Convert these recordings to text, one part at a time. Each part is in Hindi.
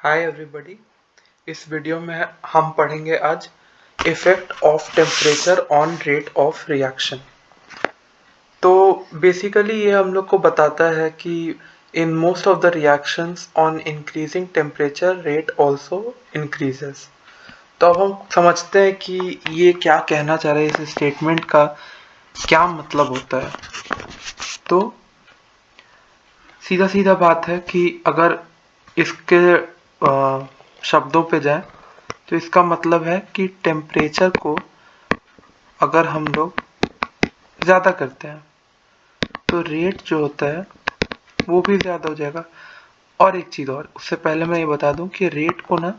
Hi everybody. इस वीडियो में हम पढ़ेंगे आज effect of temperature on rate of reaction. तो बेसिकली ये हम लोग को बताता है कि in most of the reactions on increasing temperature rate also increases. तो अब हम समझते हैं कि ये क्या कहना चाह रहे हैं, इस स्टेटमेंट का क्या मतलब होता है। तो सीधा सीधा बात है कि अगर इसके शब्दों पे जाए तो इसका मतलब है कि टेम्परेचर को अगर हम लोग ज़्यादा करते हैं तो रेट जो होता है वो भी ज़्यादा हो जाएगा। और एक चीज़ और, उससे पहले मैं ये बता दूं कि रेट को ना,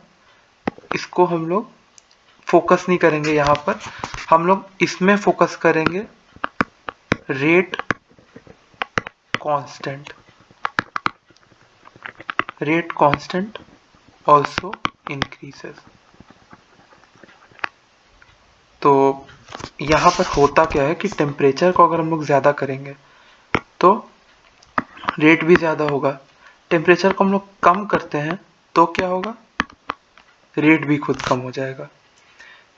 इसको हम लोग फोकस नहीं करेंगे यहाँ पर, हम लोग इसमें फोकस करेंगे rate constant. Rate constant also increases. तो यहाँ पर होता क्या है कि टेम्परेचर को अगर हम लोग ज़्यादा करेंगे तो रेट भी ज़्यादा होगा। टेम्परेचर को हम लोग कम करते हैं तो क्या होगा, रेट भी खुद कम हो जाएगा।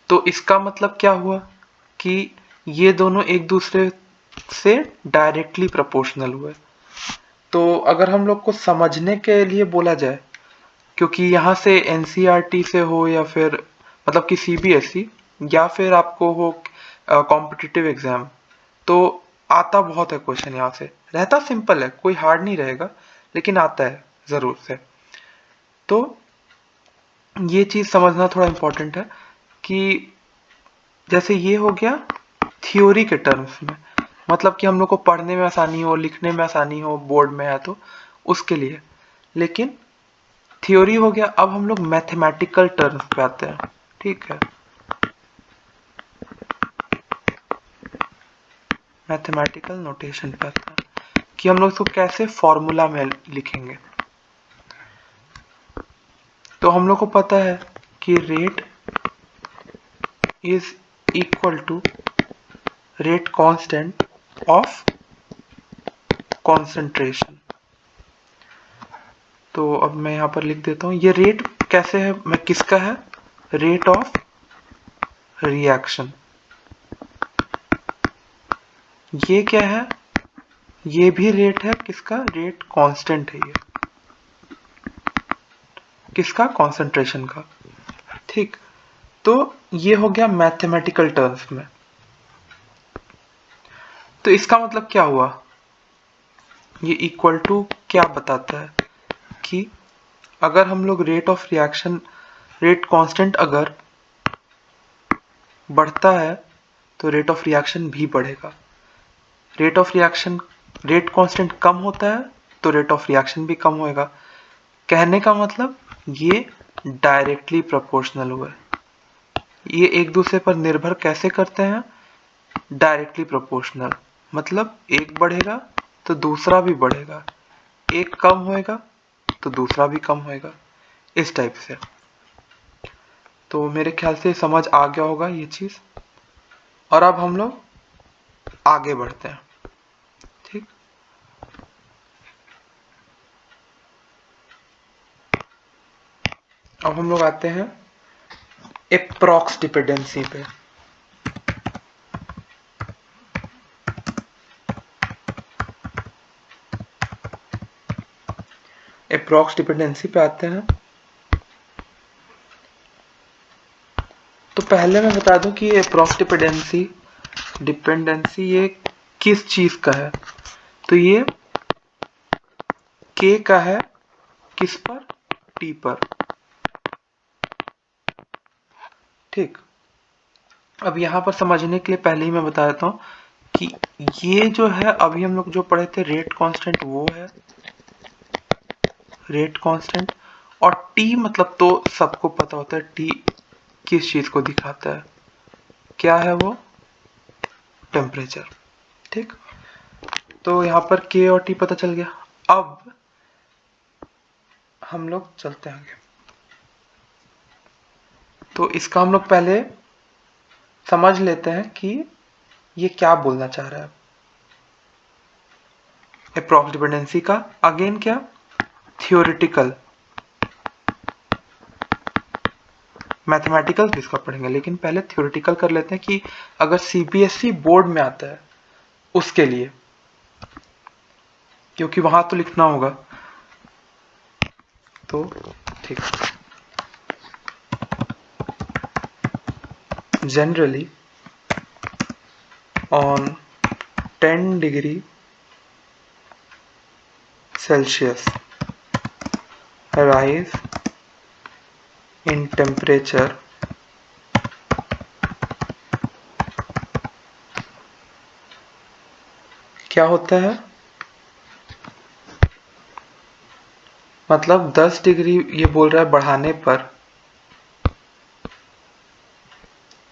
तो इसका मतलब क्या हुआ कि ये दोनों एक दूसरे से डायरेक्टली प्रोपोर्शनल हुए। तो अगर हम लोग को समझने के लिए बोला जाए, क्योंकि यहाँ से एनसीईआरटी से हो या फिर मतलब कि सीबीएसई या फिर आपको हो कॉम्पिटिटिव एग्जाम, तो आता बहुत है क्वेश्चन। यहाँ से रहता सिंपल है, कोई हार्ड नहीं रहेगा, लेकिन आता है ज़रूर से। तो ये चीज़ समझना थोड़ा इम्पोर्टेंट है कि जैसे ये हो गया थ्योरी के टर्म्स में, मतलब कि हम लोग को पढ़ने में आसानी हो, लिखने में आसानी हो, बोर्ड में है तो उसके लिए। लेकिन थ्योरी हो गया, अब हम लोग मैथमेटिकल टर्म्स पे आते हैं। ठीक है, मैथमेटिकल नोटेशन पे आते हैं कि हम लोग इसको कैसे फॉर्मूला में लिखेंगे। तो हम लोग को पता है कि rate is equal to rate constant of concentration. तो अब मैं यहाँ पर लिख देता हूँ, ये रेट कैसे है, मैं किसका है, रेट ऑफ रिएक्शन। ये क्या है, ये भी रेट है, किसका, रेट कांस्टेंट है ये, किसका, कॉन्सेंट्रेशन का। ठीक, तो ये हो गया मैथमेटिकल टर्म्स में। तो इसका मतलब क्या हुआ, ये इक्वल टू क्या बताता है कि अगर हम लोग rate of reaction, rate constant अगर बढ़ता है तो रेट ऑफ रिएक्शन भी बढ़ेगा। Rate of reaction, rate constant कम होता है तो रेट ऑफ रिएक्शन भी कम होएगा। कहने का मतलब ये डायरेक्टली प्रोपोर्शनल हुआ है। ये एक दूसरे पर निर्भर कैसे करते हैं, डायरेक्टली प्रोपोर्शनल। मतलब एक बढ़ेगा तो दूसरा भी बढ़ेगा, एक कम होएगा तो दूसरा भी कम होएगा, इस टाइप से। तो मेरे ख्याल से समझ आ गया होगा ये चीज। और अब हम लोग आगे बढ़ते हैं। ठीक, अब हम लोग आते हैं एप्रॉक्स डिपेंडेंसी पे। एप्रॉक्स डिपेंडेंसी पे आते हैं। तो पहले मैं बता दूं कि ये एप्रॉक्स डिपेंडेंसी ये किस चीज का है। तो ये k का है, किस पर, t पर। ठीक, अब यहां पर समझने के लिए पहले ही मैं बता देता हूं कि ये जो है, अभी हम लोग जो पढ़े थे रेट कांस्टेंट, वो है रेट कांस्टेंट। और t मतलब तो सबको पता होता है, t किस चीज को दिखाता है, क्या है वो, टेम्परेचर। ठीक, तो यहाँ पर k और t पता चल गया। अब हम लोग चलते हैं आगे। तो इसका हम लोग पहले समझ लेते हैं कि ये क्या बोलना चाह रहा है। एप्रॉक्स डिपेंडेंसी का अगेन क्या, थियोरिटिकल मैथमेटिकल भी इसका पढ़ेंगे, लेकिन पहले थ्योरेटिकल कर लेते हैं कि अगर सीबीएसई बोर्ड में आता है उसके लिए, क्योंकि वहां तो लिखना होगा। तो ठीक, generally on 10 degree Celsius rise in temperature क्या होता है, मतलब 10 डिग्री ये बोल रहा है बढ़ाने पर,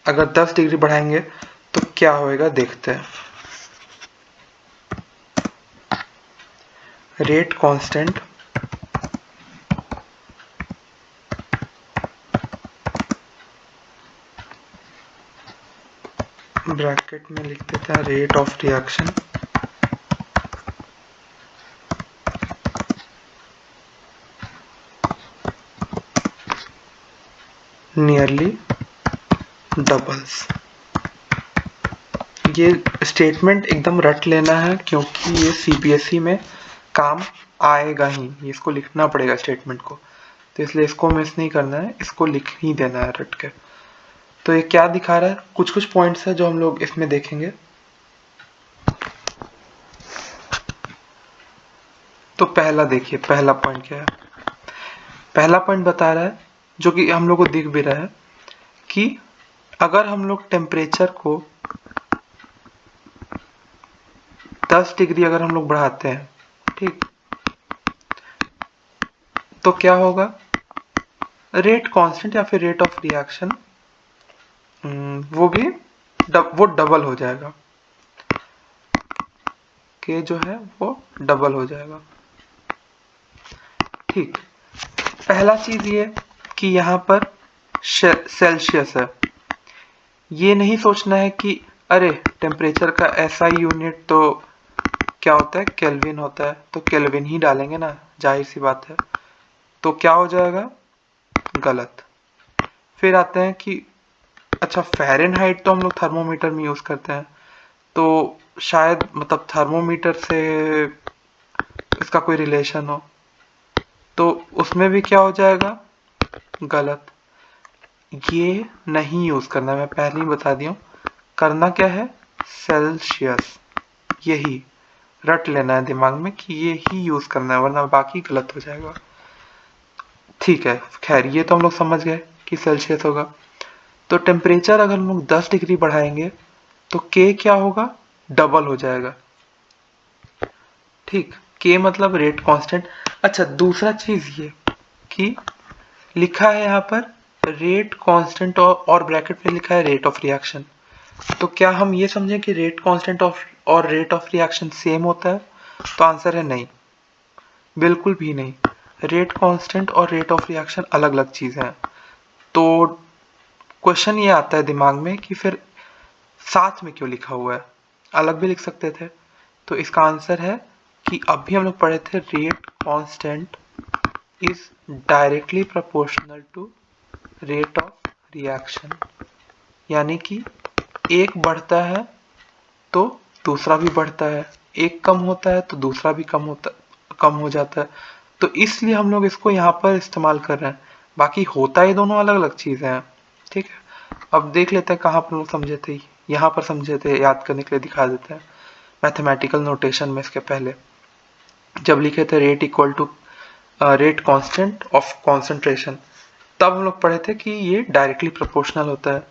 अगर 10 डिग्री बढ़ाएंगे तो क्या होएगा देखते हैं। रेट कांस्टेंट ब्रैकेट में लिख देते हैं rate of reaction nearly doubles. ये स्टेटमेंट एकदम रट लेना है, क्योंकि ये सीबीएसई में काम आएगा ही, इसको लिखना पड़ेगा स्टेटमेंट को, तो इसलिए इसको मिस नहीं करना है, इसको लिख ही देना है रट के। तो ये क्या दिखा रहा है, कुछ कुछ पॉइंट्स है जो हम लोग इसमें देखेंगे। तो पहला देखिए, पहला पॉइंट क्या है। पहला पॉइंट बता रहा है, जो कि हम लोग को दिख भी रहा है, कि अगर हम लोग टेम्परेचर को 10 डिग्री अगर हम लोग बढ़ाते हैं, ठीक, तो क्या होगा, रेट कांस्टेंट या फिर रेट ऑफ रिएक्शन वो भी वो डबल हो जाएगा, के जो है वो डबल हो जाएगा। ठीक, पहला चीज ये कि यहाँ पर सेल्सियस है, ये नहीं सोचना है कि अरे टेम्परेचर का एसआई यूनिट तो क्या होता है, केल्विन होता है, तो केल्विन ही डालेंगे ना, जाहिर सी बात है। तो क्या हो जाएगा, गलत। फिर आते हैं कि अच्छा फ़ारेनहाइट तो हम लोग थर्मोमीटर में यूज करते हैं, तो शायद मतलब थर्मोमीटर से इसका कोई रिलेशन हो, तो उसमें भी क्या हो जाएगा, गलत। ये नहीं यूज करना, मैं पहले ही बता दिया हूँ। करना क्या है, सेल्सियस, यही रट लेना है दिमाग में कि ये ही यूज करना है, वरना बाकी गलत हो जाएगा। ठीक है, खैर ये तो हम लोग समझ गए कि सेल्सियस होगा। तो टेम्परेचर अगर हम लोग 10 डिग्री बढ़ाएंगे तो के क्या होगा, डबल हो जाएगा। ठीक, के मतलब रेट कांस्टेंट। अच्छा, दूसरा चीज ये कि लिखा है यहाँ पर रेट कांस्टेंट और ब्रैकेट में लिखा है रेट ऑफ रिएक्शन। तो क्या हम ये समझें कि रेट कांस्टेंट और रेट ऑफ रिएक्शन सेम होता है? तो आंसर है नहीं, बिल्कुल भी नहीं। रेट कांस्टेंट और रेट ऑफ रिएक्शन अलग अलग चीज़ हैं। तो क्वेश्चन ये आता है दिमाग में कि फिर साथ में क्यों लिखा हुआ है, अलग भी लिख सकते थे। तो इसका आंसर है कि अभी हम लोग पढ़े थे rate constant is directly proportional to rate of reaction, यानी कि एक बढ़ता है तो दूसरा भी बढ़ता है, एक कम होता है तो दूसरा भी कम हो जाता है। तो इसलिए हम लोग इसको यहाँ पर इस्तेमाल कर रहे हैं, बाकी होता है दोनों अलग अलग चीजें हैं। ठीक है, अब देख लेते हैं कहाँ पर लोग समझे थे, यहाँ पर समझे थे, याद करने के लिए दिखा देते हैं। मैथमेटिकल नोटेशन में इसके पहले जब लिखे थे rate equal to rate constant of concentration, तब हम लोग पढ़े थे कि ये डायरेक्टली प्रोपोर्शनल होता है।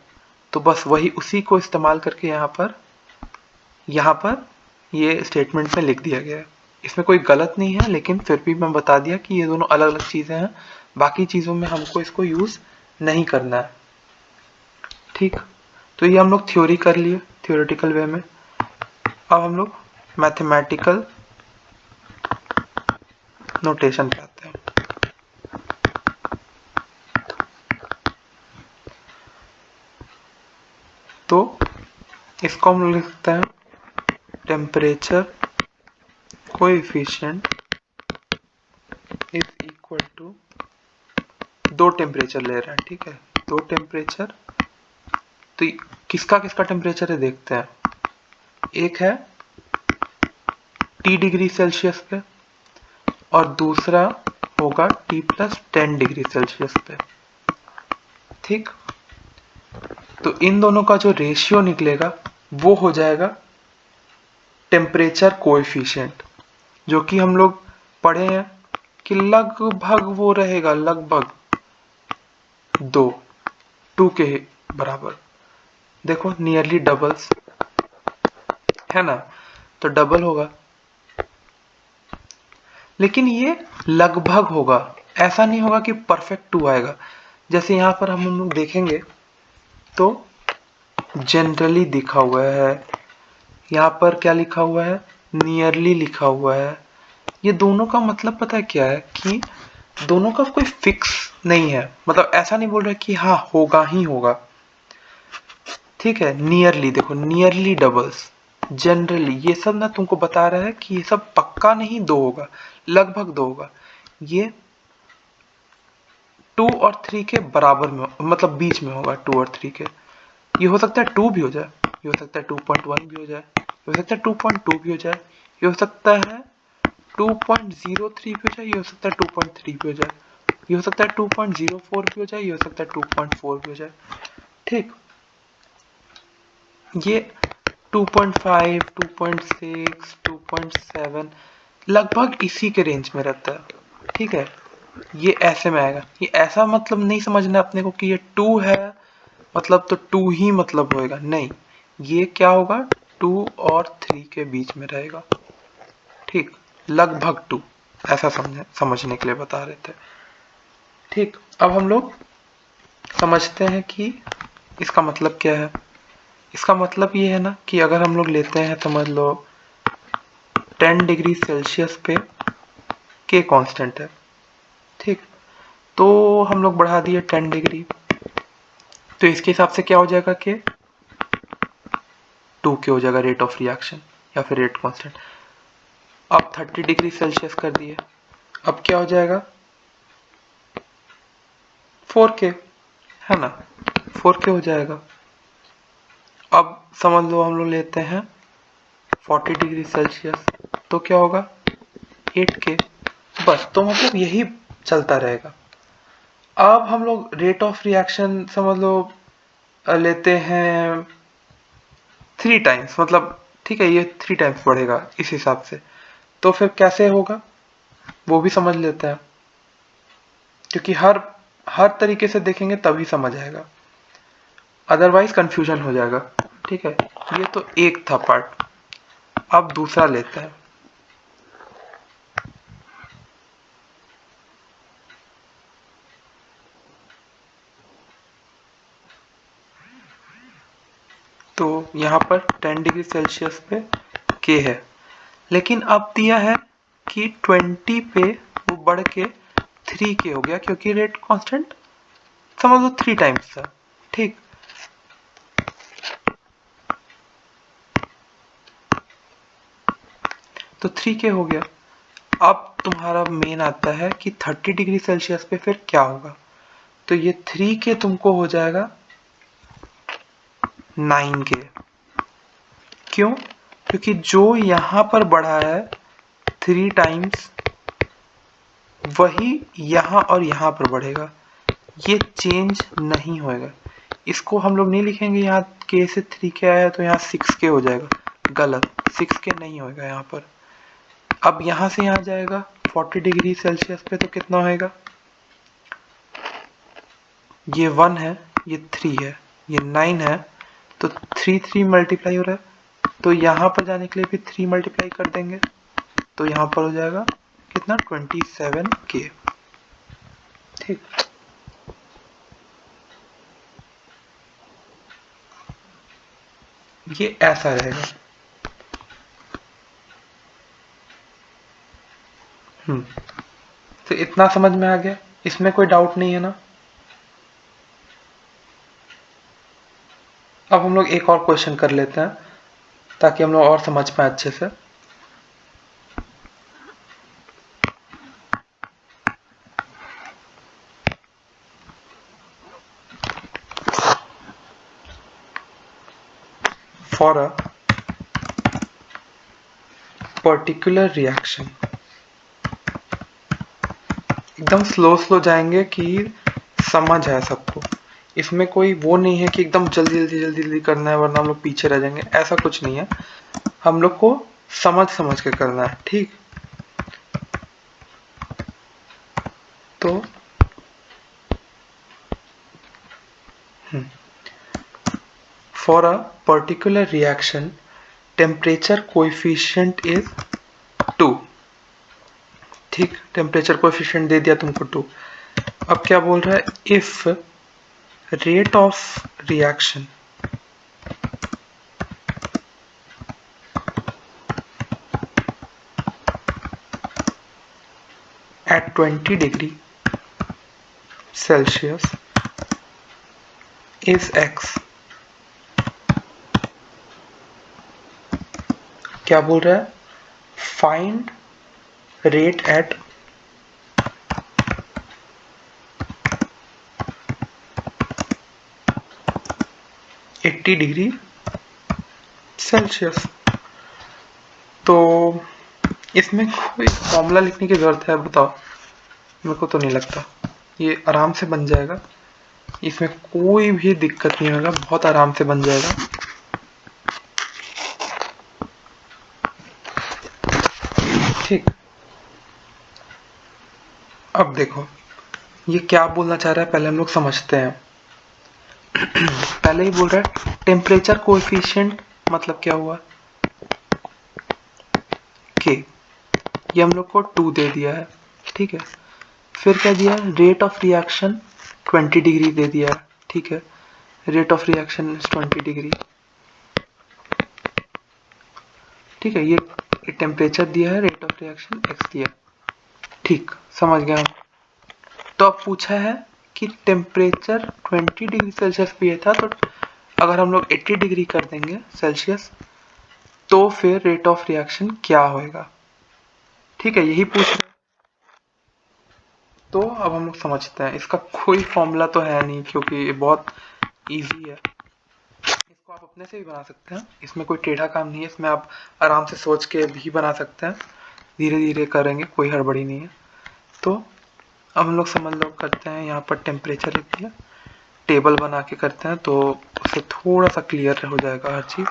तो बस वही उसी को इस्तेमाल करके यहाँ पर ये स्टेटमेंट में लिख दिया गया है। इसमें कोई गलत नहीं है, लेकिन फिर भी मैं बता दिया कि ये दोनों अलग अलग चीज़ें हैं, बाकी चीज़ों में हमको इसको यूज़ नहीं करना है। ठीक, तो ये हम लोग थ्योरी कर लिए थ्योरेटिकल वे में। अब हम लोग मैथमेटिकल नोटेशन पे आते हैं। तो इसको हम लिख सकते हैं temperature coefficient is equal to, दो टेम्परेचर ले रहे हैं, ठीक है, दो टेम्परेचर, तो किसका किसका टेम्परेचर है देखते हैं। एक है T डिग्री सेल्सियस पे और दूसरा होगा T+10 डिग्री सेल्सियस पे। ठीक, तो इन दोनों का जो रेशियो निकलेगा वो हो जाएगा टेम्परेचर कोएफिशिएंट, जो कि हम लोग पढ़े हैं कि लगभग वो रहेगा लगभग 2 के बराबर। देखो नियरली डबल्स है ना, तो डबल होगा, लेकिन ये लगभग होगा, ऐसा नहीं होगा कि परफेक्ट 2 आएगा। जैसे यहाँ पर हम लोग देखेंगे तो जनरली दिखा हुआ है, यहाँ पर क्या लिखा हुआ है, नियरली लिखा हुआ है। ये दोनों का मतलब पता है क्या है कि दोनों का कोई फिक्स नहीं है, मतलब ऐसा नहीं बोल रहा कि हाँ होगा ही होगा। ठीक है, नियरली देखो, नियरली डबल्स, जनरली, ये सब ना तुमको बता रहा है कि ये सब पक्का नहीं 2 होगा, लगभग 2 होगा। ये 2 और 3 के बराबर में, मतलब बीच में होगा 2 और 3 के। ये हो सकता है 2 भी हो जाए, ये हो सकता है 2.1 भी हो जाए, ये हो सकता है 2.2 भी हो जाए, ये हो सकता है 2.03 भी हो जाए, ये हो सकता है 2.3 भी हो जाए, ये हो सकता है 2.04 भी हो जाए, ये हो सकता है 2.4 भी हो जाए। ठीक, ये 2.5, 2.6, 2.7 लगभग इसी के रेंज में रहता है। ठीक है, ये ऐसे में आएगा। ये ऐसा मतलब नहीं समझना अपने को कि ये 2 है मतलब तो 2 ही मतलब होएगा, नहीं, ये क्या होगा 2 और 3 के बीच में रहेगा। ठीक, लगभग 2, ऐसा समझने के लिए बता रहे थे। ठीक, अब हम लोग समझते हैं कि इसका मतलब क्या है। इसका मतलब ये है ना कि अगर हम लोग लेते हैं, समझ लो 10 डिग्री सेल्सियस पे के कांस्टेंट है। ठीक, तो हम लोग बढ़ा दिए 10 डिग्री, तो इसके हिसाब से क्या हो जाएगा कि 2 के हो जाएगा रेट ऑफ रिएक्शन या फिर रेट कांस्टेंट। अब 30 डिग्री सेल्सियस कर दिए, अब क्या हो जाएगा 4K, है ना, 4K हो जाएगा। अब समझ लो हम लोग लेते हैं 40 डिग्री सेल्सियस, तो क्या होगा 8K। बस, तो मतलब यही चलता रहेगा। अब हम लोग रेट ऑफ रिएक्शन समझ लो लेते हैं 3 टाइम्स, मतलब ठीक है, ये 3 टाइम्स बढ़ेगा इस हिसाब से, तो फिर कैसे होगा वो भी समझ लेते हैं, क्योंकि हर तरीके से देखेंगे तभी समझ आएगा, अदरवाइज कंफ्यूजन हो जाएगा। ठीक है, ये तो एक था पार्ट। अब दूसरा लेते हैं। तो यहाँ पर 10 डिग्री सेल्सियस पे के है, लेकिन अब दिया है कि 20 पे वो बढ़ के 3K हो गया, क्योंकि रेट कांस्टेंट समझ लो 3 टाइम्स था। ठीक, तो 3K हो गया। अब तुम्हारा मेन आता है कि 30 डिग्री सेल्सियस पे फिर क्या होगा, तो ये 3K तुमको हो जाएगा 9K। क्यों, क्योंकि जो यहाँ पर बढ़ा है 3 टाइम्स, वही यहाँ और यहाँ पर बढ़ेगा, ये चेंज नहीं होएगा। इसको हम लोग नहीं लिखेंगे यहाँ K से 3K आया तो यहाँ 6K हो जाएगा, गलत, 6K नहीं होएगा यहाँ पर। अब यहाँ से यहाँ जाएगा 40 डिग्री सेल्सियस पे, तो कितना होएगा, ये 1 है, ये 3 है, ये 9 है, तो 3 मल्टीप्लाई हो रहा है, तो यहाँ पर जाने के लिए भी 3 मल्टीप्लाई कर देंगे, तो यहाँ पर हो जाएगा कितना 27K। ठीक, ये ऐसा रहेगा। तो इतना समझ में आ गया, इसमें कोई डाउट नहीं है ना। अब हम लोग एक और क्वेश्चन कर लेते हैं ताकि हम लोग और समझ पाए अच्छे से। फॉर अ पर्टिकुलर रिएक्शन, एकदम स्लो स्लो जाएंगे कि समझ है सबको। इसमें कोई वो नहीं है कि एकदम जल्दी जल्दी जल्दी जल्दी करना है वरना हम लोग पीछे रह जाएंगे, ऐसा कुछ नहीं है। हम लोग को समझ समझ के करना है, ठीक। तो for a particular reaction temperature coefficient is 2, ठीक। टेम्परेचर कोएफिशिएंट दे दिया तुमको 2। अब क्या बोल रहा है, if rate of reaction at 20 degree Celsius is x, क्या बोल रहा है, find rate at 80 degree Celsius. तो इसमें कोई फॉर्मूला लिखने की जरूरत है, बताओ? मेरे को तो नहीं लगता, ये आराम से बन जाएगा, इसमें कोई भी दिक्कत नहीं होगा, बहुत आराम से बन जाएगा। ठीक, अब देखो ये क्या बोलना चाह रहा है, पहले हम लोग समझते हैं। पहले ही बोल रहा है टेम्परेचर कोएफिशिएंट, मतलब क्या हुआ के, ये हम लोग को 2 दे दिया है, ठीक है। फिर क्या दिया, रेट ऑफ रिएक्शन 20 डिग्री दे दिया है, ठीक है। Rate of reaction is 20 degree, ठीक है। ये टेम्परेचर दिया है, रेट ऑफ रिएक्शन x दिया, ठीक, समझ गया हम। तो अब पूछा है कि टेम्परेचर 20 डिग्री सेल्सियस पे ये था, तो अगर हम लोग 80 डिग्री कर देंगे सेल्सियस तो फिर रेट ऑफ रिएक्शन क्या होएगा, ठीक है, यही पूछ रहे। तो अब हम लोग समझते हैं, इसका कोई फॉर्मूला तो है नहीं क्योंकि ये बहुत इजी है, इसको आप अपने से भी बना सकते हैं, इसमें कोई टेढ़ा काम नहीं है, इसमें आप आराम से सोच के भी बना सकते हैं, धीरे धीरे करेंगे, कोई हड़बड़ी नहीं है। तो अब हम लोग समझ लो करते हैं, यहाँ पर टेम्परेचर लिख दिया, टेबल बना के करते हैं तो उससे थोड़ा सा क्लियर हो जाएगा हर चीज़,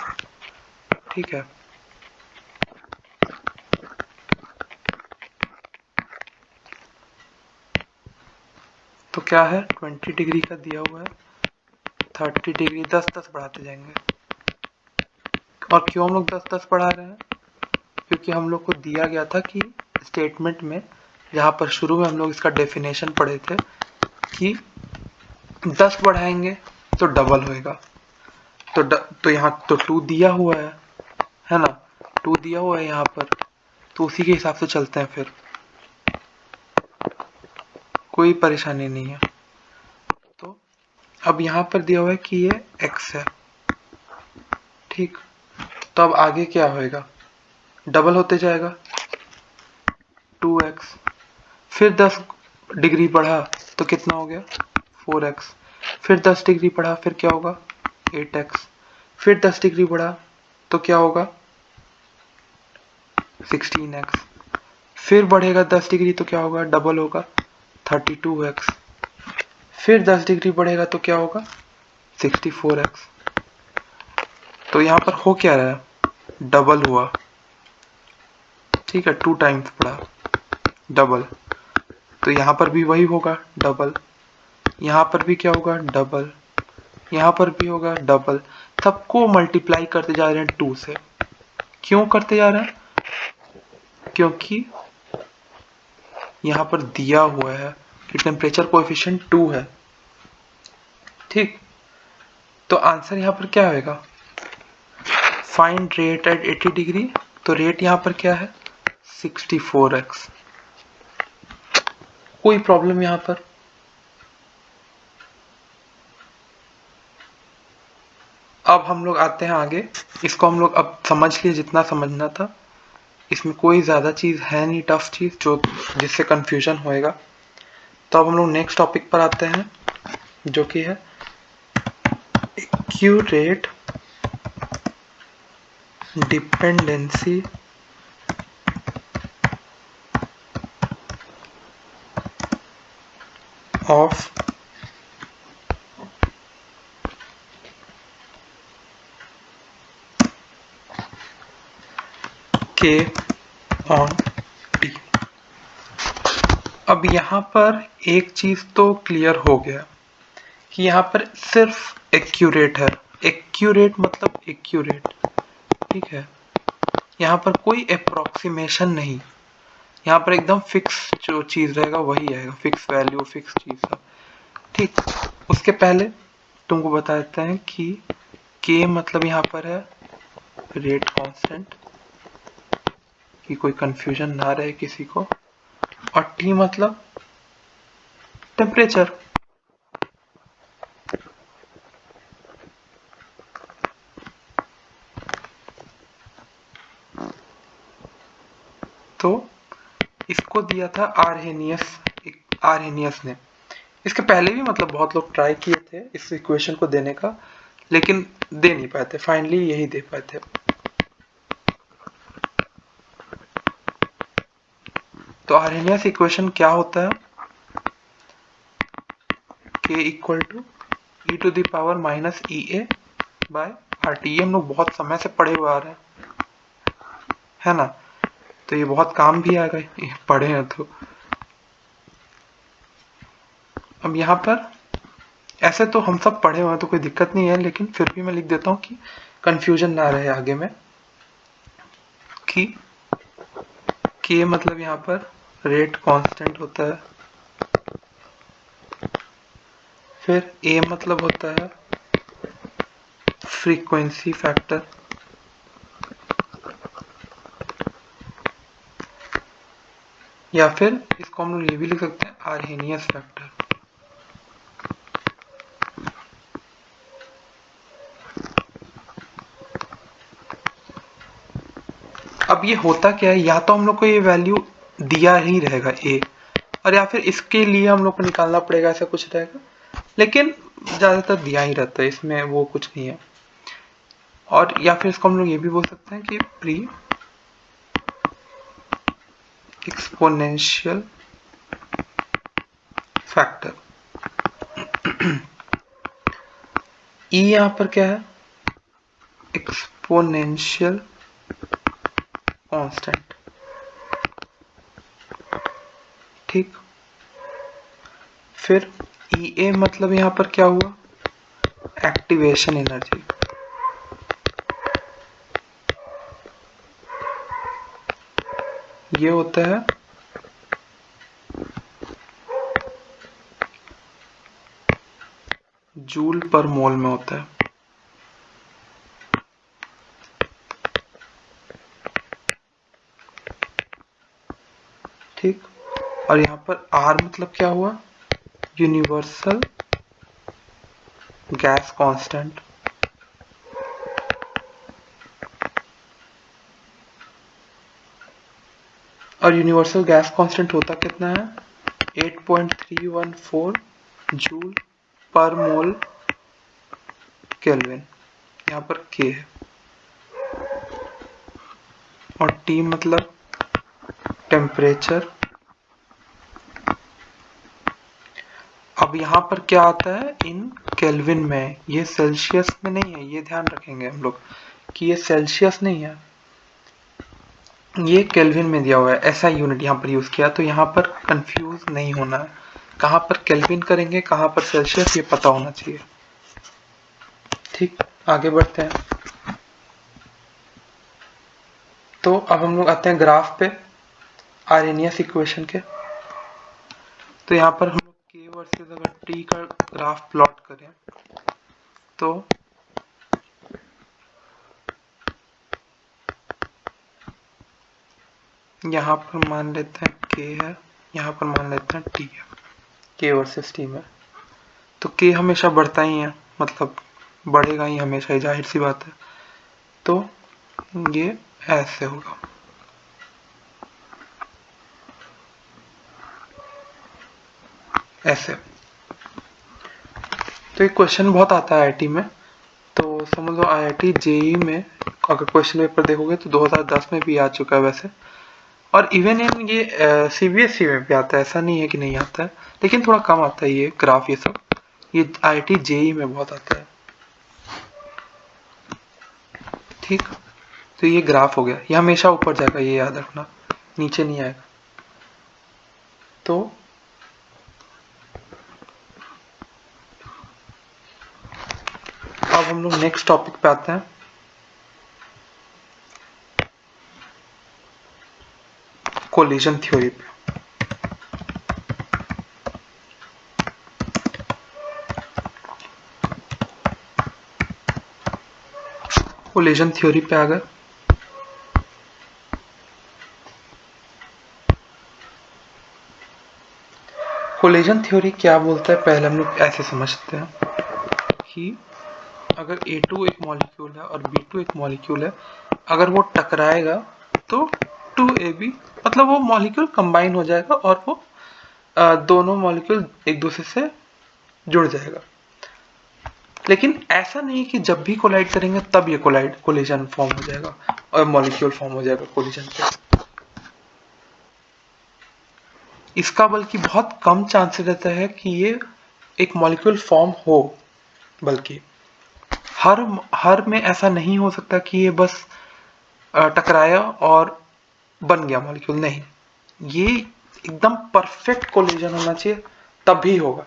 ठीक है। तो क्या है, 20 डिग्री का दिया हुआ है, 30 डिग्री 10-10 बढ़ाते जाएंगे। और क्यों हम लोग 10-10 बढ़ा रहे हैं, क्योंकि हम लोग को दिया गया था कि स्टेटमेंट में, जहाँ पर शुरू में हम लोग इसका डेफिनेशन पढ़े थे कि 10 बढ़ाएंगे तो डबल होएगा। तो यहाँ तो 2 दिया हुआ है ना, 2 दिया हुआ है यहाँ पर, तो उसी के हिसाब से चलते हैं, फिर कोई परेशानी नहीं है। तो अब यहाँ पर दिया हुआ है कि ये x है, ठीक। तो अब आगे क्या होएगा, डबल होते जाएगा 2x, फिर 10 डिग्री बढ़ा तो कितना हो गया 4x, फिर 10 डिग्री बढ़ा फिर क्या होगा 8x, फिर 10 डिग्री बढ़ा तो क्या होगा 16x, फिर बढ़ेगा 10 डिग्री तो क्या होगा, डबल होगा 32x, फिर 10 डिग्री बढ़ेगा तो क्या होगा 64x। तो यहाँ पर हो क्या रहा है, डबल हुआ, ठीक है, 2 टाइम्स बढ़ा डबल, तो यहाँ पर भी वही होगा डबल, यहाँ पर भी क्या होगा डबल, यहाँ पर भी होगा डबल, सबको मल्टीप्लाई करते जा रहे हैं 2 से। क्यों करते जा रहे हैं, क्योंकि यहाँ पर दिया हुआ है कि टेम्परेचर कोएफिशिएंट 2 है, ठीक। तो आंसर यहाँ पर क्या होगा, फाइंड रेट एट 80 डिग्री, तो रेट यहाँ पर क्या है 64x। कोई प्रॉब्लम यहाँ पर, अब हम लोग आते हैं आगे, इसको हम लोग अब समझ लिए जितना समझना था, इसमें कोई ज़्यादा चीज़ है नहीं टफ चीज़ जो जिससे कंफ्यूजन होएगा। तो अब हम लोग नेक्स्ट टॉपिक पर आते हैं जो कि है एक्यूरेट डिपेंडेंसी ऑफ के ऑन टी। अब यहाँ पर एक चीज तो क्लियर हो गया कि यहाँ पर सिर्फ एक्यूरेट है। एक्यूरेट मतलब एक्यूरेट, ठीक है। यहाँ पर कोई अप्रोक्सीमेशन नहीं, यहाँ पर एकदम फिक्स जो चीज रहेगा वही आएगा, फिक्स वैल्यू, फिक्स चीज सब, ठीक। उसके पहले तुमको बता देते हैं कि के मतलब यहाँ पर है रेट कांस्टेंट, कि कोई कंफ्यूजन ना रहे किसी को, और टी मतलब टेम्परेचर। तो इसको दिया था आर्हेनियस ने। इसके पहले भी मतलब बहुत लोग ट्राई किए थे इस इक्वेशन को देने का, लेकिन दे नहीं पाए थे, फाइनली यही दे पाए थे। तो आर्हेनियस इक्वेशन क्या होता है? k equal to E to the power minus E A by R T. हम लोग बहुत समय से पढ़े हुए आ रहे हैं, है ना, तो ये बहुत काम भी आ गए पढ़े हैं तो। अब यहाँ पर ऐसे तो हम सब पढ़े हुए हैं तो कोई दिक्कत नहीं है, लेकिन फिर भी मैं लिख देता हूँ कि कंफ्यूजन ना रहे आगे में, कि k मतलब यहाँ पर रेट कांस्टेंट होता है, फिर a मतलब होता है फ्रीक्वेंसी फैक्टर, या फिर इसको हम लोग ये भी लिख सकते हैं आर्हेनियस फैक्टर। अब ये होता क्या है, या तो हम लोग को ये वैल्यू दिया ही रहेगा a, और या फिर इसके लिए हम लोग को निकालना पड़ेगा, ऐसा कुछ रहेगा, लेकिन ज्यादातर दिया ही रहता है, इसमें वो कुछ नहीं है। और या फिर इसको हम लोग ये भी बोल सकते हैं कि प्री एक्सपोनेंशियल फैक्टर। ई यहां पर क्या है? एक्सपोनेंशियल कांस्टेंट, ठीक। फिर ई ए मतलब यहां पर क्या हुआ? Activation energy. ये होता है जूल पर मोल में होता है, ठीक। और यहां पर आर मतलब क्या हुआ? Universal gas constant. और यूनिवर्सल गैस कांस्टेंट होता कितना है? 8.314 जूल पर मोल केल्विन, यहाँ पर के है। और टी मतलब टेम्परेचर। अब यहाँ पर क्या आता है? इन केल्विन में, ये सेल्सियस में नहीं है, ये ध्यान रखेंगे हम लोग कि ये सेल्सियस नहीं है, ये केल्विन में दिया हुआ है, ऐसा यूनिट यहाँ पर यूज किया। तो यहाँ पर कंफ्यूज नहीं होना है, कहाँ पर केल्विन करेंगे कहाँ पर सेल्सियस, ये पता होना चाहिए, ठीक। आगे बढ़ते हैं। तो अब हम लोग आते हैं ग्राफ पे आर्हेनियस इक्वेशन के। तो यहाँ पर हम लोग के वर्सेस अगर टी का ग्राफ प्लॉट करें तो यहाँ पर मान लेते हैं के है, यहाँ पर मान लेते हैं टी है, के वर्सेस टी में। तो के हमेशा बढ़ता ही है, मतलब बढ़ेगा ही हमेशा, जाहिर सी बात है। तो ये ऐसे होगा, ऐसे। तो एक क्वेश्चन बहुत आता है आईटी में, तो समझ लो IIT जेईई में अगर क्वेश्चन पेपर देखोगे तो 2010 में भी आ चुका है वैसे, और इवन इन ये सीबीएसई में भी आता है, ऐसा नहीं है कि नहीं आता है, लेकिन थोड़ा कम आता है ये ग्राफ ये सब। ये IIT जेईई में बहुत आता है। ठीक, तो ये ग्राफ हो गया, ये हमेशा ऊपर जाएगा, ये याद रखना, नीचे नहीं आएगा। तो अब हम लोग नेक्स्ट टॉपिक पे आते हैं। कोलिजन थ्योरी पे। कोलिजन थ्योरी पे आ गए। कोलिजन थ्योरी क्या बोलता है, पहले हम लोग ऐसे समझते हैं कि अगर A2 एक मॉलिक्यूल है और B2 एक मॉलिक्यूल है, अगर वो टकराएगा तो 2AB मतलब वो मॉलिक्यूल कंबाइन हो जाएगा और वो दोनों मॉलिक्यूल एक दूसरे से जुड़ जाएगा। लेकिन ऐसा नहीं कि जब भी कोलाइड करेंगे तब ये कोलिजन फॉर्म हो जाएगा और मॉलिक्यूल फॉर्म हो जाएगा कोलिजन पे। इसका बल्कि बहुत कम चांसेस रहता है कि ये एक मॉलिक्यूल फॉर्म हो, बल्कि हर में ऐसा नहीं हो सकता कि ये बस टकराया और बन गया मॉलिक्यूल, नहीं, ये एकदम परफेक्ट कोलिजन होना चाहिए तब भी होगा।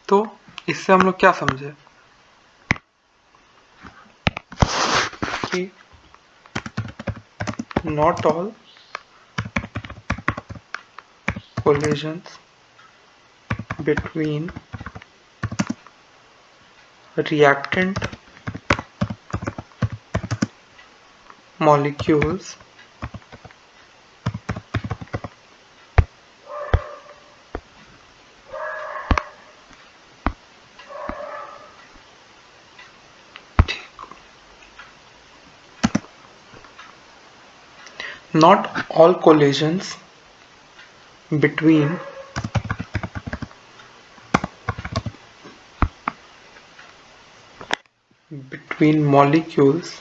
तो इससे हम लोग क्या समझे कि not all collisions between reactant molecules not all collisions between molecules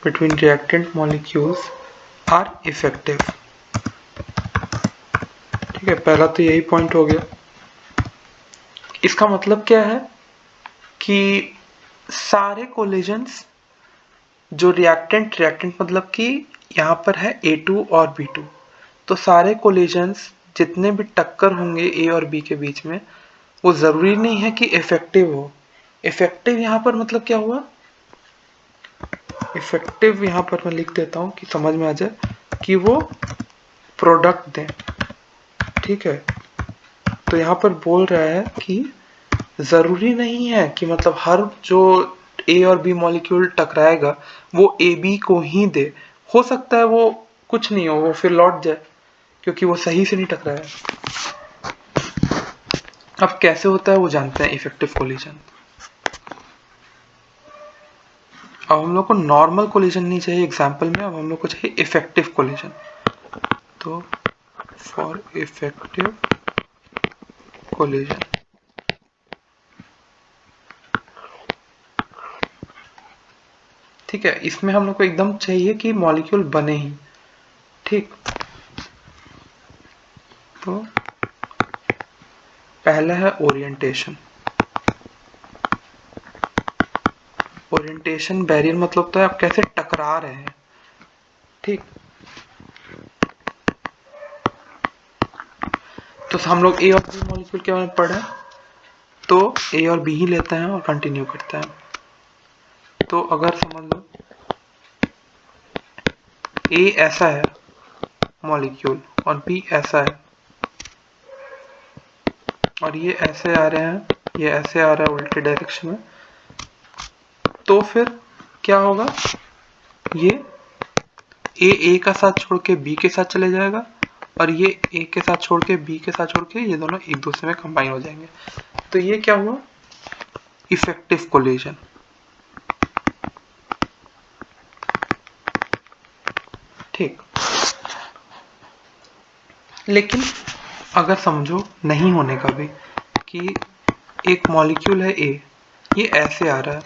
between reactant molecules are effective। ठीक है, पहला तो यही पॉइंट हो गया। इसका मतलब क्या है कि सारे कोलिजन्स जो रिएक्टेंट मतलब कि यहाँ पर है A2 और B2, तो सारे कोलिजन्स जितने भी टक्कर होंगे A और B के बीच में, वो जरूरी नहीं है कि इफेक्टिव हो। इफेक्टिव यहाँ पर मतलब क्या हुआ, इफेक्टिव यहाँ पर मैं लिख देता हूँ कि समझ में आ जाए कि वो प्रोडक्ट दें। ठीक है, तो यहाँ पर बोल रहा है कि जरूरी नहीं है कि मतलब हर जो A और B मॉलिक्यूल टकराएगा वो AB को ही दे, हो सकता है वो कुछ नहीं हो, वो फिर लौट जाए क्योंकि वो सही से नहीं टकराया। अब कैसे होता है वो जानते हैं, इफेक्टिव कोलिजन। अब हम लोग को नॉर्मल कोलिजन नहीं चाहिए एग्जाम्पल में, अब हम लोग को चाहिए इफेक्टिव कोलिजन। तो फॉर इफेक्टिव कोलिजन ठीक है, इसमें हम लोग को एकदम चाहिए कि मॉलिक्यूल बने ही। ठीक, तो पहला है ओरिएंटेशन। ओरिएंटेशन बैरियर मतलब तो है आप कैसे टकरा रहे हैं। ठीक, तो हम लोग A और B मॉलिक्यूल के बारे में पढ़े, तो A और B ही लेते हैं और कंटिन्यू करते हैं। तो अगर समझ लो A ऐसा है मॉलिक्यूल और B ऐसा है, और ये ऐसे आ रहे हैं, ये ऐसे आ रहा है उल्टे डायरेक्शन में, तो फिर क्या होगा, ये A का साथ छोड़ के B के साथ चले जाएगा और ये A के साथ छोड़ के B के साथ छोड़ के ये दोनों एक दूसरे में कंबाइन हो जाएंगे। तो ये क्या हुआ, इफेक्टिव कोलिजन। ठीक, लेकिन अगर समझो नहीं होने का भी कि एक मॉलिक्यूल है ए, ये ऐसे आ रहा है,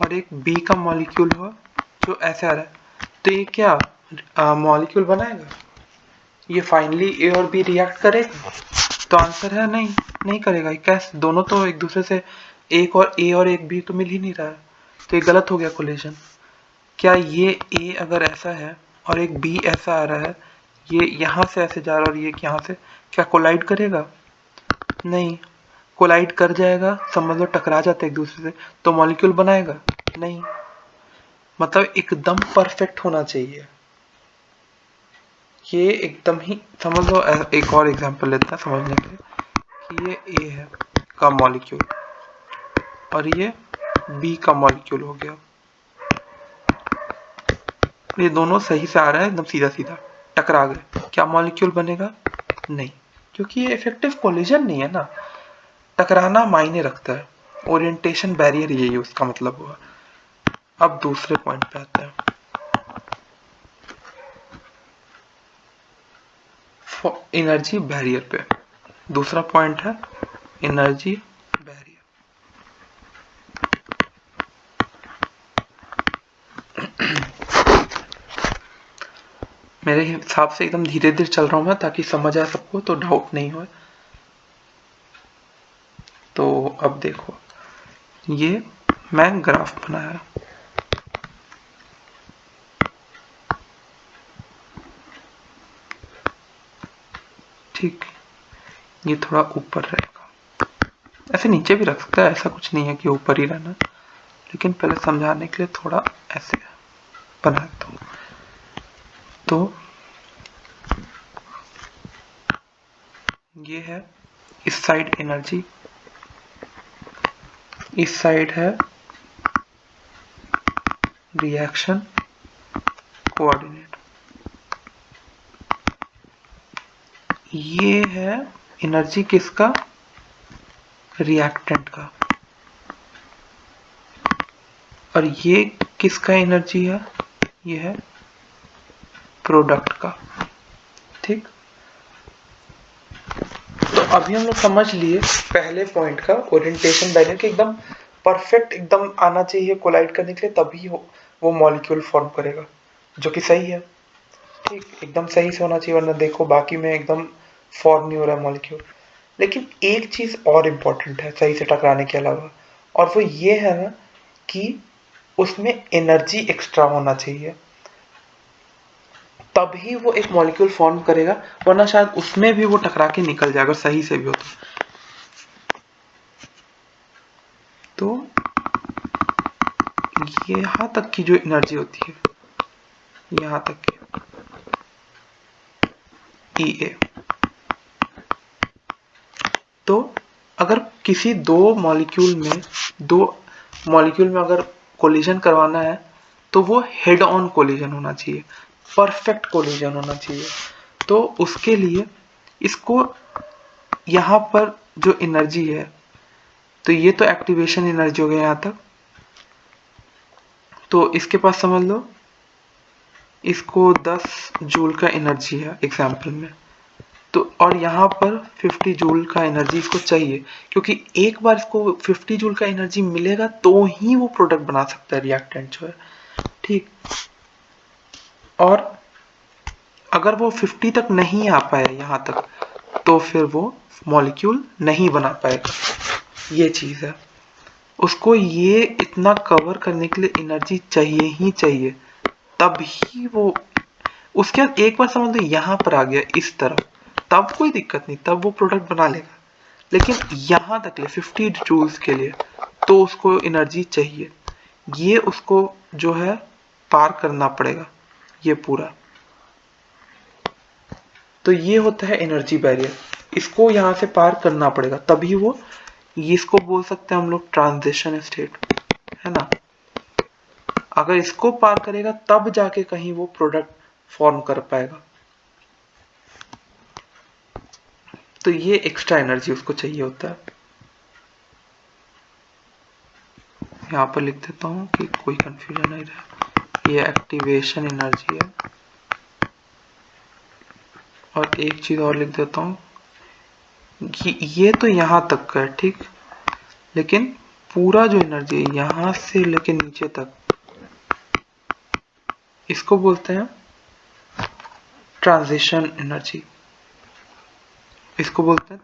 और एक बी का मॉलिक्यूल हो जो ऐसे आ रहा है, तो ये क्या मॉलिक्यूल बनाएगा? ये फाइनली ए और बी रिएक्ट करेगा? तो आंसर है नहीं, नहीं करेगा। कैसे? दोनों तो एक दूसरे से एक और ए और एक बी तो मिल ही नहीं रहा है, तो ये गलत हो गया कोलिजन। क्या ये ए अगर ऐसा है और एक बी ऐसा आ रहा है, ये यहाँ से ऐसे जा रहा है और ये यहाँ से, क्या कोलाइड करेगा? नहीं। कोलाइड कर जाएगा, समझ लो टकरा जाते एक दूसरे से, तो मॉलिक्यूल बनाएगा? नहीं। मतलब एकदम परफेक्ट होना चाहिए, ये एकदम ही समझ लो। एक और एग्जांपल लेते हैं समझने के लिए कि ये ए है का मॉलिक्यूल और ये बी का मॉलिक्यूल हो गया, ये दोनों सही से आ रहा है, एकदम सीधा सीधा, टकरा गए, क्या मॉलिक्यूल बनेगा? नहीं, क्योंकि ये इफेक्टिव कोलिजन नहीं है ना। टकराना मायने रखता है, ओरिएंटेशन बैरियर यही उसका मतलब हुआ। अब दूसरे पॉइंट पे आते हैं, एनर्जी बैरियर पे। दूसरा पॉइंट है एनर्जी बैरियर। मेरे हिसाब से एकदम धीरे धीरे चल रहा हूं मैं, ताकि समझ आए सबको, तो डाउट नहीं हो। तो अब देखो, ये मैं ग्राफ बनाया, ठीक, ये थोड़ा ऊपर रहेगा, ऐसे नीचे भी रख सकता है, ऐसा कुछ नहीं है कि ऊपर ही रहना, लेकिन पहले समझाने के लिए थोड़ा ऐसे बनाता हूँ। तो ये है इस साइड एनर्जी, इस साइड है रिएक्शन कोऑर्डिनेट, ये है एनर्जी किसका? रिएक्टेंट का, और ये किसका एनर्जी है? ये है प्रोडक्ट का, ठीक। तो अभी हम लोग समझ लिए पहले पॉइंट का, ओरिएंटेशन बैरियर के एकदम परफेक्ट एकदम आना चाहिए कोलाइड करने के लिए, तभी वो मॉलिक्यूल फॉर्म करेगा, जो कि सही है, ठीक, एकदम सही से होना चाहिए, वरना देखो बाकी में एकदम फॉर्म नहीं हो रहा है मॉलिक्यूल। लेकिन एक चीज और इम्पोर्टेंट है सही से टकराने के अलावा, और वो ये है ना कि उसमें एनर्जी एक्स्ट्रा होना चाहिए, तभी वो एक मॉलिक्यूल फॉर्म करेगा, वरना शायद उसमें भी वो टकरा के निकल जाएगा, सही से भी हो तो यहाँ तक की जो एनर्जी होती है, यहाँ तक की E A, तो अगर किसी दो मॉलिक्यूल में अगर कोलिजन करवाना है, तो वो हेड ऑन कोलिजन होना चाहिए, परफेक्ट कोलिजन होना चाहिए। तो उसके लिए इसको यहाँ पर जो एनर्जी है, तो ये तो एक्टिवेशन एनर्जी हो गया यहाँ तक, तो इसके पास समझ लो इसको 10 जूल का एनर्जी है एग्जाम्पल में, तो और यहाँ पर 50 जूल का एनर्जी इसको चाहिए, क्योंकि एक बार इसको 50 जूल का एनर्जी मिलेगा तो ही वो प्रोडक्ट बना सकता है, रिएक्टेंट जो है, ठीक। और अगर वो 50 तक नहीं आ पाया यहाँ तक, तो फिर वो मॉलिक्यूल नहीं बना पाएगा, ये चीज है। उसको ये इतना कवर करने के लिए एनर्जी चाहिए ही चाहिए, तब ही वो, उसके बाद एक बार समझ लो यहाँ पर आ गया इस तरफ, तब कोई दिक्कत नहीं, तब वो प्रोडक्ट बना लेगा। लेकिन यहाँ तक ले 50 जूल्स के लिए तो उसको एनर्जी चाहिए, ये उसको जो है पार करना पड़ेगा ये पूरा। तो ये होता है एनर्जी बैरियर, इसको यहाँ से पार करना पड़ेगा, तभी वो, इसको बोल सकते हैं हम लोग ट्रांजिशन स्टेट, है ना। अगर इसको पार करेगा तब जाके कहीं वो प्रोडक्ट फॉर्म कर पाएगा, तो ये एक्स्ट्रा एनर्जी उसको चाहिए होता है। यहाँ पर लिख देता हूँ कि कोई कंफ्यूजन नहीं रहे, ये एक्टिवेशन एनर्जी है। और एक चीज और लिख देता हूँ, ये तो यहां तक का है, ठीक, लेकिन पूरा जो एनर्जी है यहां से लेके नीचे तक, इसको बोलते हैं ट्रांजिशन एनर्जी, इसको बोलते हैं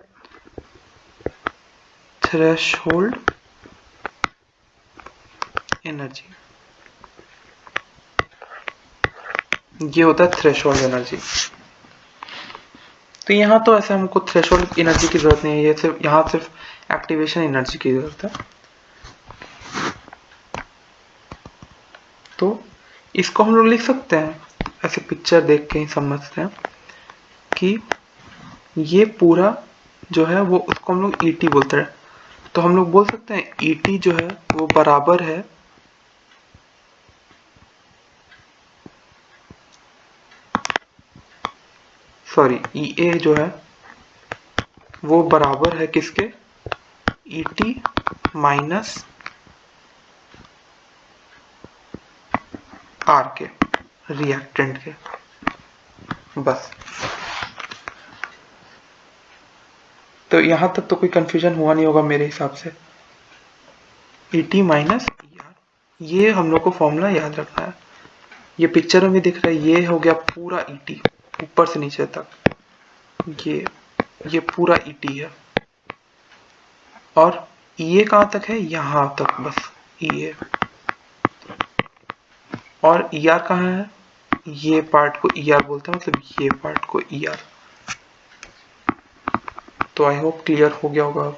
थ्रेशोल्ड एनर्जी। ये होता है थ्रेशोल्ड एनर्जी। तो यहाँ तो ऐसे हमको थ्रेशोल्ड एनर्जी की जरूरत नहीं है, ये सिर्फ यहाँ सिर्फ एक्टिवेशन एनर्जी की जरूरत है। तो इसको हम लोग लिख सकते हैं, ऐसे पिक्चर देख के ही समझते हैं कि ये पूरा जो है वो, उसको हम लोग ईटी बोलते हैं। तो हम लोग बोल सकते हैं ईटी जो है वो बराबर है ईए जो है वो बराबर है किसके, ईटी माइनस आर के, रिएक्टेंट के, बस। तो यहां तक तो कोई कंफ्यूजन हुआ नहीं होगा मेरे हिसाब से। ईटी माइनस ईआर, ये हम लोग को फॉर्मूला याद रखना है। ये पिक्चर में दिख रहा है, ये हो गया पूरा ईटी ऊपर से नीचे तक, ये पूरा ईटी है। और ये कहां तक है, यहां तक बस ये। और ईआर कहाँ है, ये पार्ट को ईआर बोलते हैं, मतलब ये पार्ट को ईआर। तो आई होप क्लियर हो गया होगा।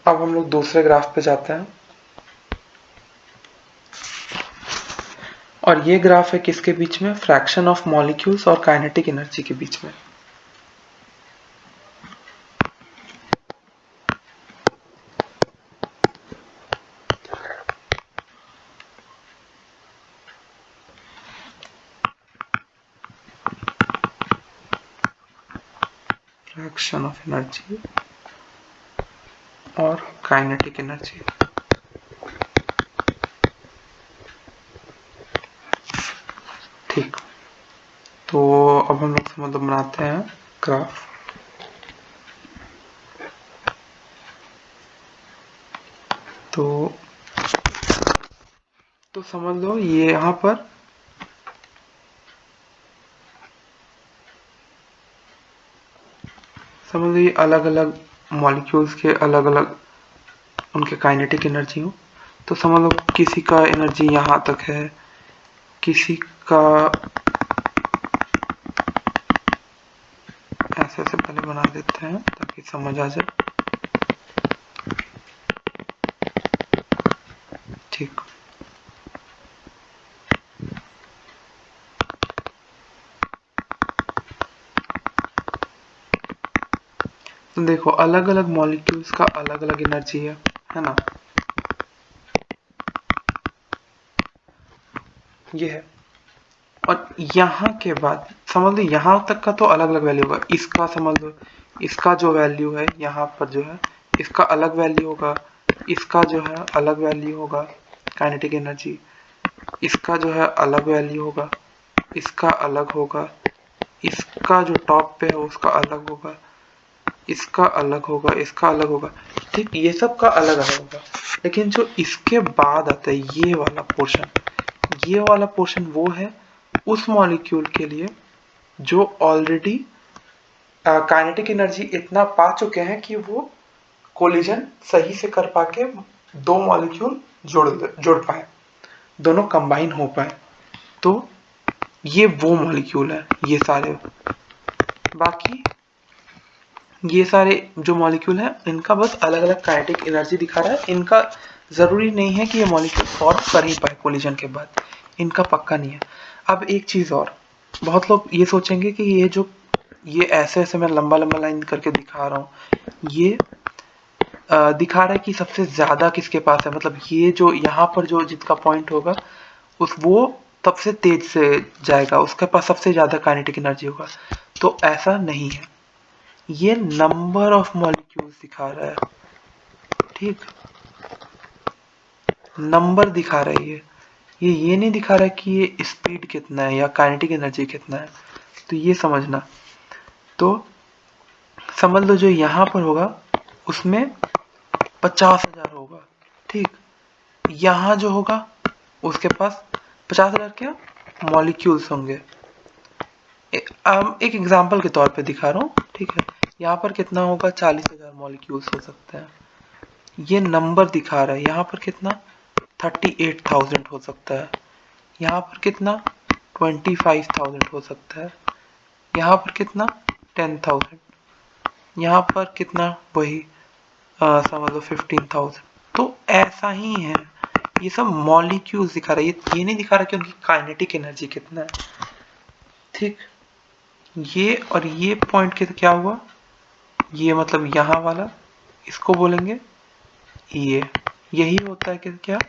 अब हम लोग दूसरे ग्राफ पे जाते हैं, और ये ग्राफ है किसके बीच में, फ्रैक्शन ऑफ मॉलिक्यूल्स और काइनेटिक एनर्जी के बीच में। फ्रैक्शन ऑफ एनर्जी और काइनेटिक एनर्जी। ठीक, तो अब हम लोग मतलब बनाते हैं ग्राफ। तो समझ लो ये यहाँ पर समझ लो ये अलग अलग मॉलिक्यूल्स के अलग अलग उनके काइनेटिक एनर्जी हो। तो समझ लो किसी का एनर्जी यहाँ तक है, किसी का ऐसे ऐसे पहले बना देते हैं ताकि समझ आ जाए। ठीक, तो देखो अलग अलग मॉलिक्यूल्स का अलग अलग एनर्जी है ना, ये है। और यहाँ के बाद समझ लो यहाँ तक का तो अलग अलग वैल्यू होगा, इसका समझ लो इसका जो वैल्यू है यहाँ पर जो है इसका अलग वैल्यू होगा, इसका जो है अलग वैल्यू होगा काइनेटिक एनर्जी, इसका जो है अलग वैल्यू होगा, इसका अलग होगा, इसका जो टॉप पे है उसका अलग होगा, इसका अलग होगा, इसका अलग होगा। ठीक, ये सब का अलग अलग होगा। लेकिन जो इसके बाद आता है ये वाला पोर्शन, ये वाला पोर्शन वो है उस मॉलिक्यूल के लिए जो ऑलरेडी काइनेटिक एनर्जी इतना पा चुके हैं कि वो कोलिजन सही से कर पाके दो मॉलिक्यूल जोड़ पाए, दोनों कंबाइन हो पाए। तो ये वो मॉलिक्यूल है, ये सारे। बाकी ये सारे जो मॉलिक्यूल हैं इनका बस अलग अलग काइनेटिक एनर्जी दिखा रहा है, इनका जरूरी नहीं है कि ये मॉलिक्यूल फॉर्म कर ही पाए कोलिजन के बाद, इनका पक्का नहीं है। अब एक चीज और, बहुत लोग ये सोचेंगे कि ये ऐसे ऐसे मैं लंबा लंबा लाइन करके दिखा रहा हूँ, ये दिखा रहा है कि सबसे ज्यादा किसके पास है, मतलब ये जो यहाँ पर जो जिसका पॉइंट होगा उस वो सबसे तेज से जाएगा, उसके पास सबसे ज्यादा काइनेटिक एनर्जी होगा। तो ऐसा नहीं है, ये नंबर ऑफ मॉलिक्यूल्स दिखा रहा है। ठीक, नंबर दिखा रहा है ये नहीं दिखा रहा है कि ये स्पीड कितना है या काइनेटिक एनर्जी कितना है। तो ये समझना। तो समझ लो जो यहाँ पर होगा उसमें 50,000 होगा, ठीक। यहाँ जो होगा उसके पास 50,000 क्या मॉलिक्यूल्स होंगे। एक एग्जांपल के तौर पे दिखा रहा हूँ, ठीक है। यहाँ पर कितना होगा 40,000 मॉलिक्यूल्स हो सकते हैं। ये नंबर दिखा रहा है, यहाँ पर कितना 38,000 हो सकता है, यहाँ पर कितना 25,000 हो सकता है, यहाँ पर कितना 10,000, यहाँ पर कितना वही समझ लो 15,000। तो ऐसा ही है, ये सब मॉलिक्यूल्स दिखा रहा है, ये नहीं दिखा रहा कि उनकी काइनेटिक एनर्जी कितना है, ठीक। ये और ये पॉइंट के क्या हुआ, ये मतलब यहाँ वाला, इसको बोलेंगे ये, यही होता है कि क्या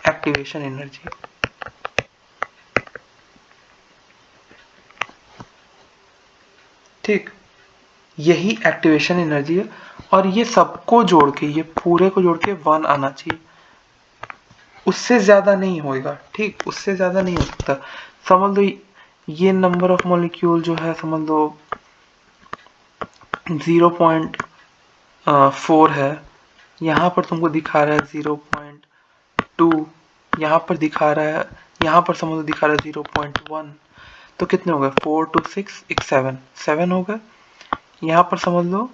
एक्टिवेशन एनर्जी। ठीक, यही एक्टिवेशन एनर्जी है। और ये सबको जोड़ के, ये पूरे को जोड़ के 1 आना चाहिए, उससे ज्यादा नहीं होएगा, ठीक, उससे ज्यादा नहीं हो सकता। समझ लो ये नंबर ऑफ मॉलिक्यूल जो है समझ लो 0.4 है, यहाँ पर तुमको दिखा रहा है 0.2, यहाँ पर दिखा रहा है, यहाँ पर समझ लो दिखा रहा है 0.1, तो कितने हो गए 4 2 6 एक 7 हो गए। यहाँ पर समझ लो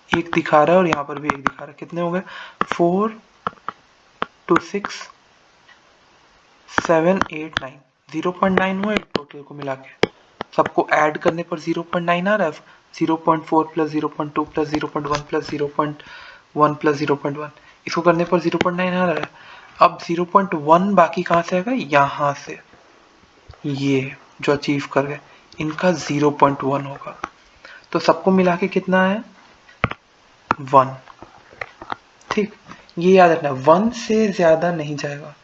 एक दिखा रहा है और यहाँ पर भी एक दिखा रहा है, कितने हो गए 4 2 6 7 8 9, 0.9 हुए टोटल को मिला के। सबको ऐड करने पर 0.9 आ रहा है, 0.4 प्लस 0.2 प्लस 0.1 प्लस 0.1 प्लस 0.1, इसको करने पर 0.9 आ रहा है। अब 0.1 बाकी कहाँ से आएगा, यहाँ से, ये जो अचीव कर गए इनका 0.1 होगा, तो सबको मिला के कितना है 1, ठीक। ये याद रखना 1 से ज्यादा नहीं जाएगा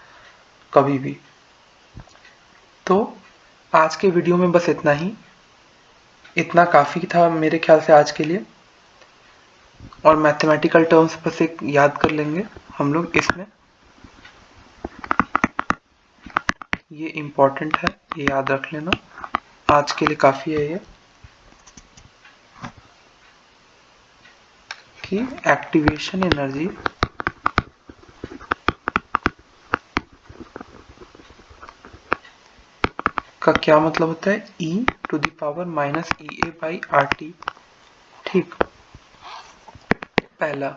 कभी भी। तो आज के वीडियो में बस इतना ही, इतना काफी था मेरे ख्याल से आज के लिए। और मैथमेटिकल टर्म्स बस एक याद कर लेंगे हम लोग इसमें, ये इम्पोर्टेंट है, ये याद रख लेना, आज के लिए काफी है ये कि एक्टिवेशन एनर्जी का क्या मतलब होता है, e to the power minus EA by RT, ठीक, पहला।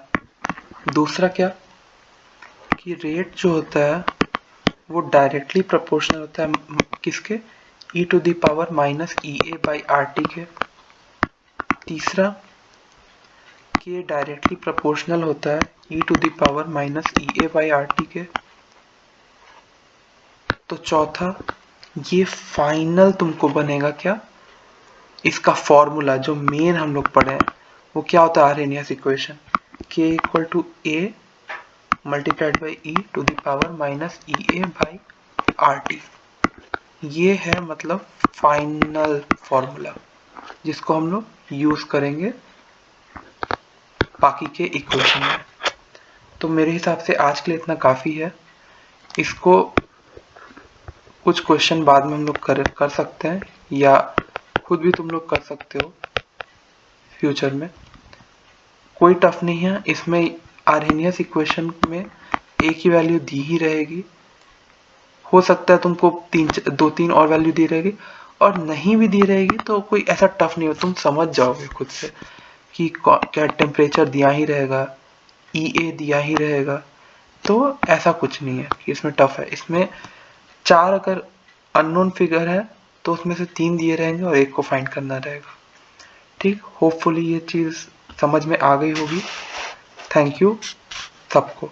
दूसरा क्या कि रेट जो होता है वो डायरेक्टली प्रोपोर्शनल होता है किसके, e to the power minus EA by RT के। तीसरा कि ये डायरेक्टली प्रोपोर्शनल होता है e to the power minus EA by RT के। तो चौथा, ये फाइनल तुमको बनेगा क्या, इसका फॉर्मूला जो मेन हम लोग पढ़े हैं वो क्या होता है, Arrhenius equation, k equal to a multiplied by e to the power minus EA by RT। ये है मतलब फाइनल फॉर्मूला जिसको हम लोग यूज करेंगे बाकी के इक्वेशन में। तो मेरे हिसाब से आज के लिए इतना काफी है। इसको कुछ क्वेश्चन बाद में हम लोग कर सकते हैं या खुद भी तुम लोग कर सकते हो फ्यूचर में, कोई टफ नहीं है इसमें। आर्हेनियस इक्वेशन में एक ही वैल्यू दी ही रहेगी, हो सकता है तुमको 2-3 और वैल्यू दी रहेगी, और नहीं भी दी रहेगी तो कोई ऐसा टफ नहीं हो, तुम समझ जाओगे खुद से कि क्या टेम्परेचर दिया ही रहेगा, EA दिया ही रहेगा, तो ऐसा कुछ नहीं है कि इसमें टफ है। इसमें 4 अगर अननोन फिगर है तो उसमें से 3 दिए रहेंगे और एक को फाइंड करना रहेगा, ठीक। होपफुली ये चीज समझ में आ गई होगी। थैंक यू सबको।